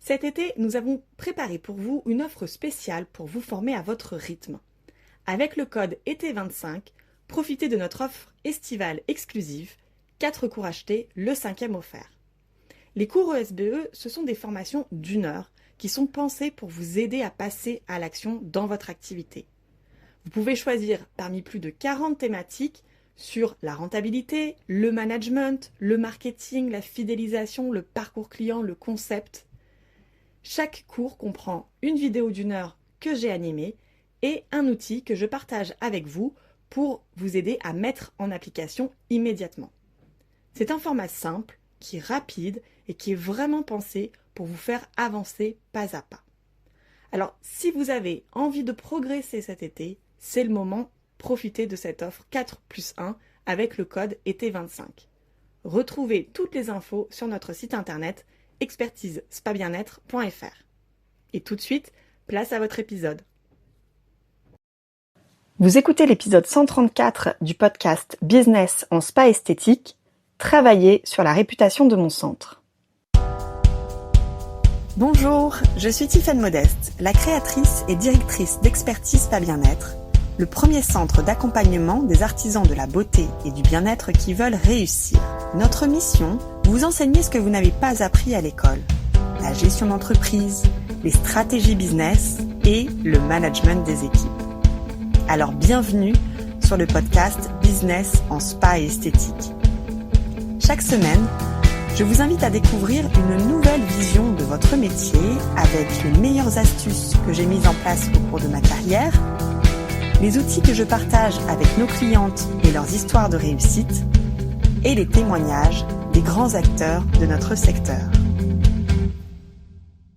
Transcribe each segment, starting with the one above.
Cet été, nous avons préparé pour vous une offre spéciale pour vous former à votre rythme. Avec le code été25, profitez de notre offre estivale exclusive, 4 cours achetés, le 5e offert. Les cours ESBE, ce sont des formations d'1 heure qui sont pensées pour vous aider à passer à l'action dans votre activité. Vous pouvez choisir parmi plus de 40 thématiques sur la rentabilité, le management, le marketing, la fidélisation, le parcours client, le concept. Chaque cours comprend une vidéo d'1 heure que j'ai animée et un outil que je partage avec vous pour vous aider à mettre en application immédiatement. C'est un format simple, qui est rapide et qui est vraiment pensé pour vous faire avancer pas à pas. Alors, si vous avez envie de progresser cet été, c'est le moment, profitez de cette offre 4+1 avec le code été25. Retrouvez toutes les infos sur notre site internet expertise-spa-bien-être.fr. Et tout de suite, place à votre épisode. Vous écoutez l'épisode 134 du podcast Business en spa esthétique, travailler sur la réputation de mon centre. Bonjour, je suis Tiffaine Modeste, la créatrice et directrice d'Expertise Spa Bien-être, le premier centre d'accompagnement des artisans de la beauté et du bien-être qui veulent réussir. Notre mission, vous enseigner ce que vous n'avez pas appris à l'école. La gestion d'entreprise, les stratégies business et le management des équipes. Alors bienvenue sur le podcast Business en spa et esthétique. Chaque semaine, je vous invite à découvrir une nouvelle vision de votre métier avec les meilleures astuces que j'ai mises en place au cours de ma carrière, les outils que je partage avec nos clientes et leurs histoires de réussite, et les témoignages des grands acteurs de notre secteur.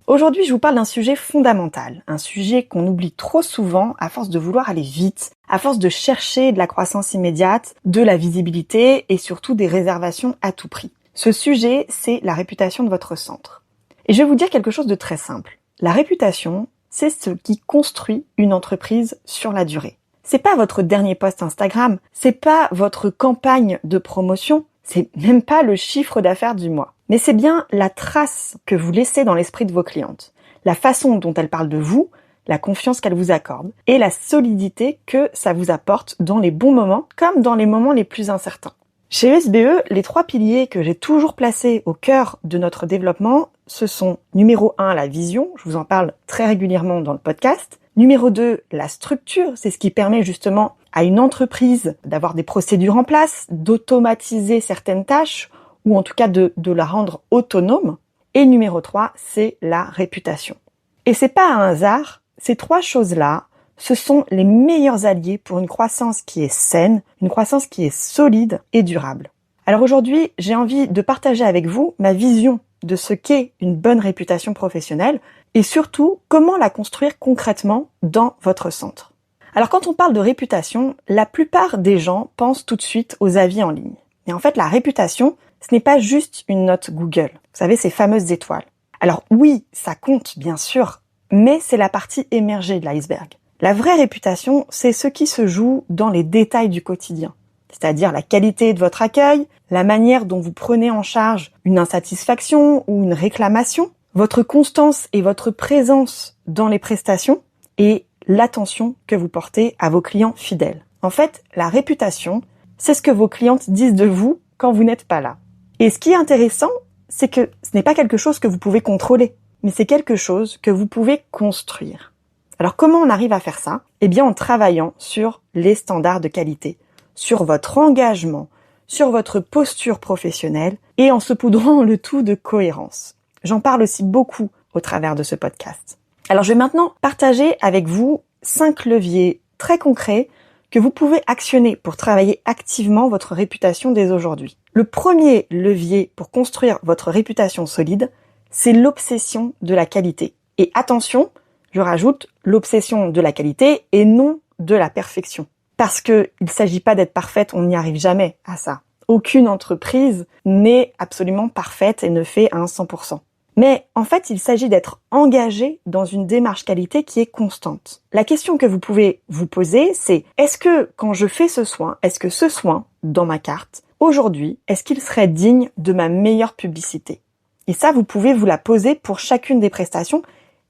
Aujourd'hui, je vous parle d'un sujet fondamental, un sujet qu'on oublie trop souvent à force de vouloir aller vite, à force de chercher de la croissance immédiate, de la visibilité et surtout des réservations à tout prix. Ce sujet, c'est la réputation de votre centre. Et je vais vous dire quelque chose de très simple. La réputation, c'est ce qui construit une entreprise sur la durée. C'est pas votre dernier post Instagram, c'est pas votre campagne de promotion, c'est même pas le chiffre d'affaires du mois. Mais c'est bien la trace que vous laissez dans l'esprit de vos clientes, la façon dont elles parlent de vous, la confiance qu'elles vous accordent et la solidité que ça vous apporte dans les bons moments comme dans les moments les plus incertains. Chez ESBE, les 3 piliers que j'ai toujours placés au cœur de notre développement, ce sont numéro 1, la vision, je vous en parle très régulièrement dans le podcast. Numéro 2, la structure, c'est ce qui permet justement à une entreprise d'avoir des procédures en place, d'automatiser certaines tâches ou en tout cas de la rendre autonome. Et numéro 3, c'est la réputation. Et c'est pas un hasard, ces 3 choses-là, ce sont les meilleurs alliés pour une croissance qui est saine, une croissance qui est solide et durable. Alors aujourd'hui, j'ai envie de partager avec vous ma vision de ce qu'est une bonne réputation professionnelle et surtout comment la construire concrètement dans votre centre. Alors quand on parle de réputation, la plupart des gens pensent tout de suite aux avis en ligne. Et en fait, la réputation, ce n'est pas juste une note Google. Vous savez, ces fameuses étoiles. Alors oui, ça compte bien sûr, mais c'est la partie émergée de l'iceberg. La vraie réputation, c'est ce qui se joue dans les détails du quotidien. C'est-à-dire la qualité de votre accueil, la manière dont vous prenez en charge une insatisfaction ou une réclamation, votre constance et votre présence dans les prestations et l'attention que vous portez à vos clients fidèles. En fait, la réputation, c'est ce que vos clientes disent de vous quand vous n'êtes pas là. Et ce qui est intéressant, c'est que ce n'est pas quelque chose que vous pouvez contrôler, mais c'est quelque chose que vous pouvez construire. Alors comment on arrive à faire ça ? Eh bien en travaillant sur les standards de qualité, sur votre engagement, sur votre posture professionnelle et en saupoudrant le tout de cohérence. J'en parle aussi beaucoup au travers de ce podcast. Alors je vais maintenant partager avec vous 5 leviers très concrets que vous pouvez actionner pour travailler activement votre réputation dès aujourd'hui. Le premier levier pour construire votre réputation solide, c'est l'obsession de la qualité. Et attention, je rajoute l'obsession de la qualité et non de la perfection. Parce que il s'agit pas d'être parfaite, on n'y arrive jamais à ça. Aucune entreprise n'est absolument parfaite et ne fait un 100%. Mais en fait, il s'agit d'être engagé dans une démarche qualité qui est constante. La question que vous pouvez vous poser, c'est est-ce que quand je fais ce soin, est-ce que ce soin, dans ma carte, aujourd'hui, est-ce qu'il serait digne de ma meilleure publicité ? Et ça, vous pouvez vous la poser pour chacune des prestations.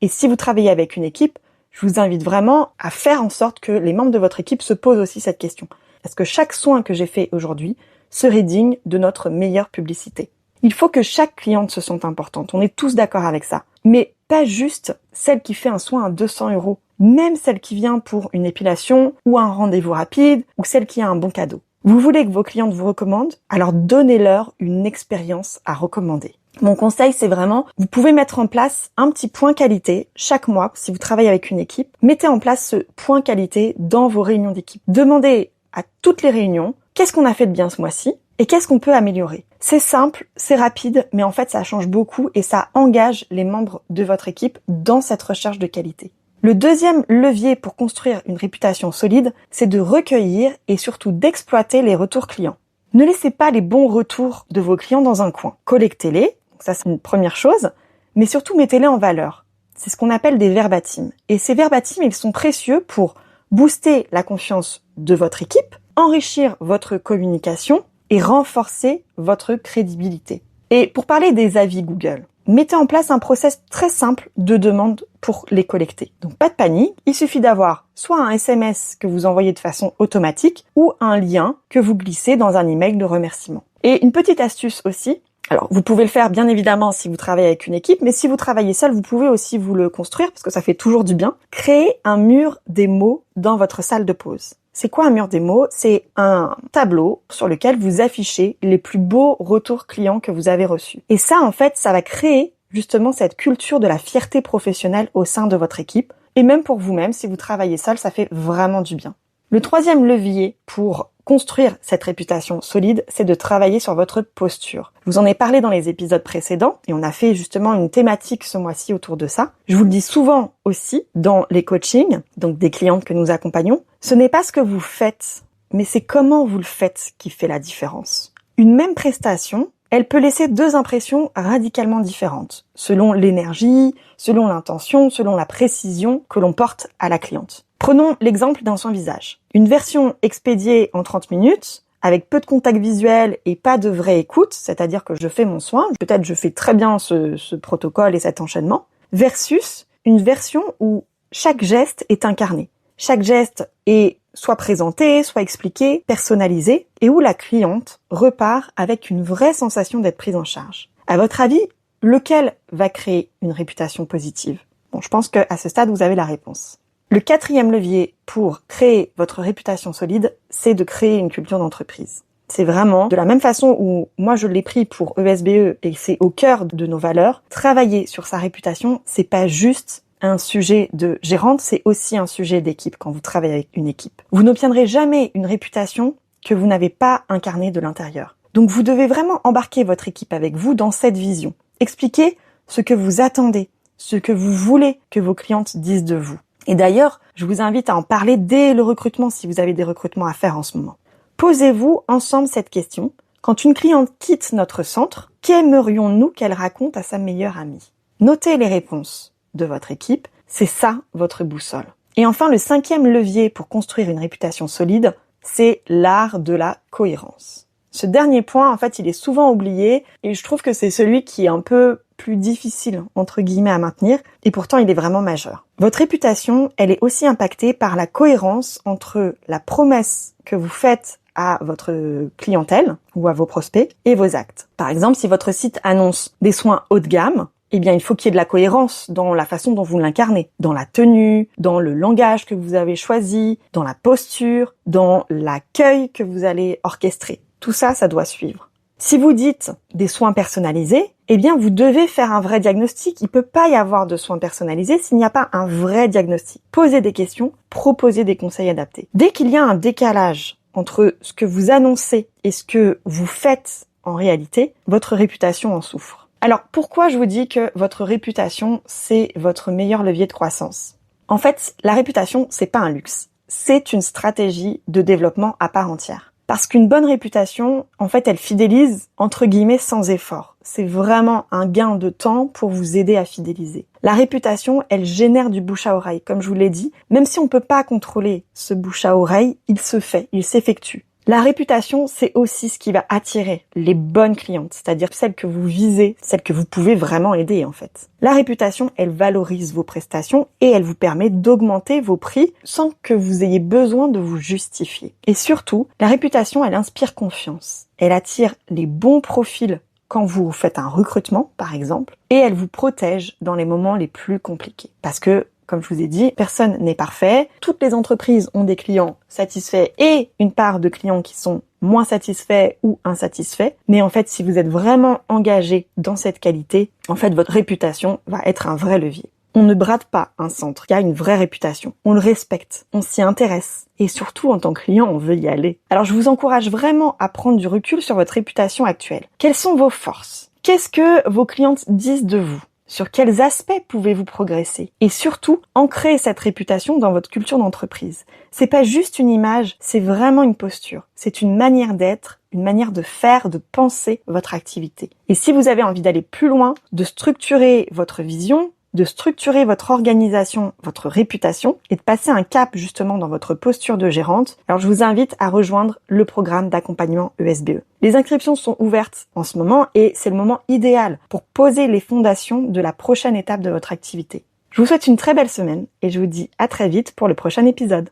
Et si vous travaillez avec une équipe, je vous invite vraiment à faire en sorte que les membres de votre équipe se posent aussi cette question. Est-ce que chaque soin que j'ai fait aujourd'hui serait digne de notre meilleure publicité? Il faut que chaque cliente se sente importante. On est tous d'accord avec ça. Mais pas juste celle qui fait un soin à 200 €. Même celle qui vient pour une épilation ou un rendez-vous rapide ou celle qui a un bon cadeau. Vous voulez que vos clientes vous recommandent? Alors donnez-leur une expérience à recommander. Mon conseil, c'est vraiment, vous pouvez mettre en place un petit point qualité chaque mois. Si vous travaillez avec une équipe, mettez en place ce point qualité dans vos réunions d'équipe. Demandez à toutes les réunions, qu'est-ce qu'on a fait de bien ce mois-ci et qu'est-ce qu'on peut améliorer. C'est simple, c'est rapide, mais en fait, ça change beaucoup et ça engage les membres de votre équipe dans cette recherche de qualité. Le deuxième levier pour construire une réputation solide, c'est de recueillir et surtout d'exploiter les retours clients. Ne laissez pas les bons retours de vos clients dans un coin. Collectez-les. Ça, c'est une première chose, mais surtout mettez-les en valeur. C'est ce qu'on appelle des verbatims. Et ces verbatims, ils sont précieux pour booster la confiance de votre équipe, enrichir votre communication et renforcer votre crédibilité. Et pour parler des avis Google, mettez en place un process très simple de demande pour les collecter. Donc pas de panique, il suffit d'avoir soit un SMS que vous envoyez de façon automatique ou un lien que vous glissez dans un email de remerciement. Et une petite astuce aussi, alors, vous pouvez le faire bien évidemment si vous travaillez avec une équipe, mais si vous travaillez seul, vous pouvez aussi vous le construire parce que ça fait toujours du bien. Créez un mur des mots dans votre salle de pause. C'est quoi un mur des mots? C'est un tableau sur lequel vous affichez les plus beaux retours clients que vous avez reçus. Et ça, en fait, ça va créer justement cette culture de la fierté professionnelle au sein de votre équipe. Et même pour vous-même, si vous travaillez seul, ça fait vraiment du bien. Le troisième levier pour construire cette réputation solide, c'est de travailler sur votre posture. Je vous en ai parlé dans les épisodes précédents et on a fait justement une thématique ce mois-ci autour de ça. Je vous le dis souvent aussi dans les coachings, donc des clientes que nous accompagnons, ce n'est pas ce que vous faites, mais c'est comment vous le faites qui fait la différence. Une même prestation, elle peut laisser deux impressions radicalement différentes, selon l'énergie, selon l'intention, selon la précision que l'on porte à la cliente. Prenons l'exemple d'un soin visage. Une version expédiée en 30 minutes, avec peu de contact visuel et pas de vraie écoute, c'est-à-dire que je fais mon soin, peut-être je fais très bien ce protocole et cet enchaînement, versus une version où chaque geste est incarné. Chaque geste est soit présenté, soit expliqué, personnalisé, et où la cliente repart avec une vraie sensation d'être prise en charge. À votre avis, lequel va créer une réputation positive? Bon, je pense qu'à ce stade, vous avez la réponse. Le quatrième levier pour créer votre réputation solide, c'est de créer une culture d'entreprise. C'est vraiment de la même façon où moi je l'ai pris pour ESBE et c'est au cœur de nos valeurs. Travailler sur sa réputation, c'est pas juste un sujet de gérante, c'est aussi un sujet d'équipe quand vous travaillez avec une équipe. Vous n'obtiendrez jamais une réputation que vous n'avez pas incarnée de l'intérieur. Donc vous devez vraiment embarquer votre équipe avec vous dans cette vision. Expliquez ce que vous attendez, ce que vous voulez que vos clientes disent de vous. Et d'ailleurs, je vous invite à en parler dès le recrutement si vous avez des recrutements à faire en ce moment. Posez-vous ensemble cette question. Quand une cliente quitte notre centre, qu'aimerions-nous qu'elle raconte à sa meilleure amie? Notez les réponses de votre équipe, c'est ça votre boussole. Et enfin, le cinquième levier pour construire une réputation solide, c'est l'art de la cohérence. Ce dernier point, en fait, il est souvent oublié et je trouve que c'est celui qui est un peu plus difficile, entre guillemets, à maintenir et pourtant il est vraiment majeur. Votre réputation, elle est aussi impactée par la cohérence entre la promesse que vous faites à votre clientèle ou à vos prospects et vos actes. Par exemple, si votre site annonce des soins haut de gamme, eh bien, il faut qu'il y ait de la cohérence dans la façon dont vous l'incarnez, dans la tenue, dans le langage que vous avez choisi, dans la posture, dans l'accueil que vous allez orchestrer. Tout ça, ça doit suivre. Si vous dites des soins personnalisés, eh bien, vous devez faire un vrai diagnostic. Il peut pas y avoir de soins personnalisés s'il n'y a pas un vrai diagnostic. Posez des questions, proposez des conseils adaptés. Dès qu'il y a un décalage entre ce que vous annoncez et ce que vous faites en réalité, votre réputation en souffre. Alors, pourquoi je vous dis que votre réputation, c'est votre meilleur levier de croissance? En fait, la réputation, c'est pas un luxe. C'est une stratégie de développement à part entière. Parce qu'une bonne réputation, en fait, elle fidélise, entre guillemets, sans effort. C'est vraiment un gain de temps pour vous aider à fidéliser. La réputation, elle génère du bouche à oreille, comme je vous l'ai dit. Même si on peut pas contrôler ce bouche à oreille, il se fait, il s'effectue. La réputation, c'est aussi ce qui va attirer les bonnes clientes, c'est-à-dire celles que vous visez, celles que vous pouvez vraiment aider en fait. La réputation, elle valorise vos prestations et elle vous permet d'augmenter vos prix sans que vous ayez besoin de vous justifier. Et surtout, la réputation, elle inspire confiance. Elle attire les bons profils quand vous faites un recrutement, par exemple, et elle vous protège dans les moments les plus compliqués. Parce que, comme je vous ai dit, personne n'est parfait. Toutes les entreprises ont des clients satisfaits et une part de clients qui sont moins satisfaits ou insatisfaits. Mais en fait, si vous êtes vraiment engagé dans cette qualité, en fait, votre réputation va être un vrai levier. On ne brade pas un centre qui a une vraie réputation. On le respecte, on s'y intéresse. Et surtout, en tant que client, on veut y aller. Alors, je vous encourage vraiment à prendre du recul sur votre réputation actuelle. Quelles sont vos forces? Qu'est-ce que vos clientes disent de vous? Sur quels aspects pouvez-vous progresser? Et surtout, ancrer cette réputation dans votre culture d'entreprise. C'est pas juste une image, c'est vraiment une posture. C'est une manière d'être, une manière de faire, de penser votre activité. Et si vous avez envie d'aller plus loin, de structurer votre vision, de structurer votre organisation, votre réputation et de passer un cap justement dans votre posture de gérante, alors je vous invite à rejoindre le programme d'accompagnement ESBE. Les inscriptions sont ouvertes en ce moment et c'est le moment idéal pour poser les fondations de la prochaine étape de votre activité. Je vous souhaite une très belle semaine et je vous dis à très vite pour le prochain épisode.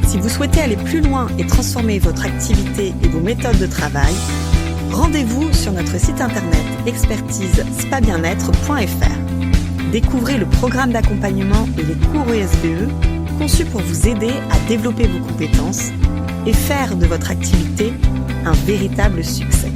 Si vous souhaitez aller plus loin et transformer votre activité et vos méthodes de travail, rendez-vous sur notre site internet expertise-spa-bien-être.fr. Découvrez le programme d'accompagnement et les cours ESBE conçus pour vous aider à développer vos compétences et faire de votre activité un véritable succès.